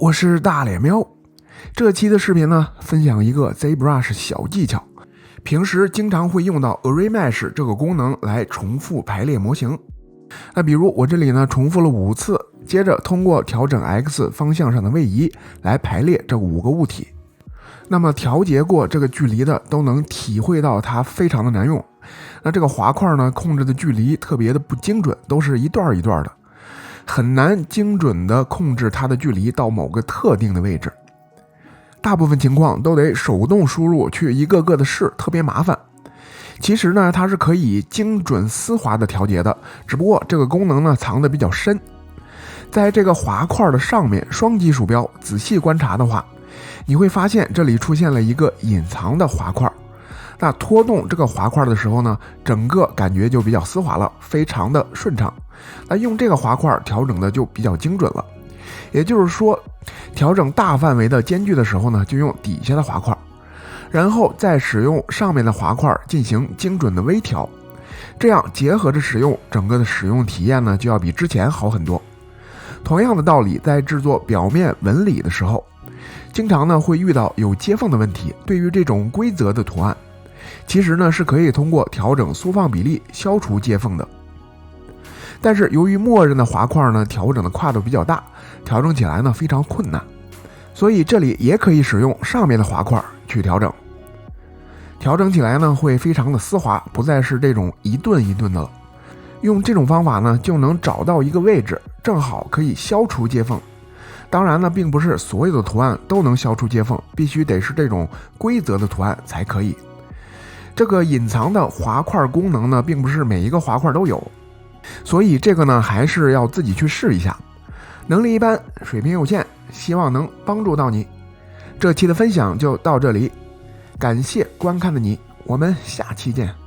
我是大脸喵。这期的视频呢，分享一个 ZBrush 小技巧。平时经常会用到 Array Mesh 这个功能来重复排列模型。那比如我这里呢重复了5次，接着通过调整 X 方向上的位移来排列这5个物体。那么调节过这个距离的都能体会到它非常的难用。那这个滑块呢控制的距离特别的不精准，都是一段一段的。很难精准的控制它的距离到某个特定的位置，大部分情况都得手动输入去一个个的试，特别麻烦。其实呢，它是可以精准丝滑的调节的，只不过这个功能呢藏得比较深。在这个滑块的上面双击鼠标仔细观察的话，你会发现这里出现了一个隐藏的滑块。那拖动这个滑块的时候呢，整个感觉就比较丝滑了，非常的顺畅。那用这个滑块调整的就比较精准了。也就是说，调整大范围的间距的时候呢，就用底下的滑块，然后再使用上面的滑块进行精准的微调。这样结合着使用，整个的使用体验呢就要比之前好很多。同样的道理，在制作表面纹理的时候，经常呢会遇到有接缝的问题。对于这种规则的图案，其实呢是可以通过调整缩放比例消除接缝的。但是由于默认的滑块呢调整的跨度比较大，调整起来呢非常困难，所以这里也可以使用上面的滑块去调整。调整起来呢会非常的丝滑，不再是这种一顿一顿的了。用这种方法呢就能找到一个位置，正好可以消除接缝。当然呢，并不是所有的图案都能消除接缝，必须得是这种规则的图案才可以。这个隐藏的滑块功能呢，并不是每一个滑块都有，所以这个呢还是要自己去试一下。能力一般，水平有限，希望能帮助到你。这期的分享就到这里，感谢观看的你，我们下期见。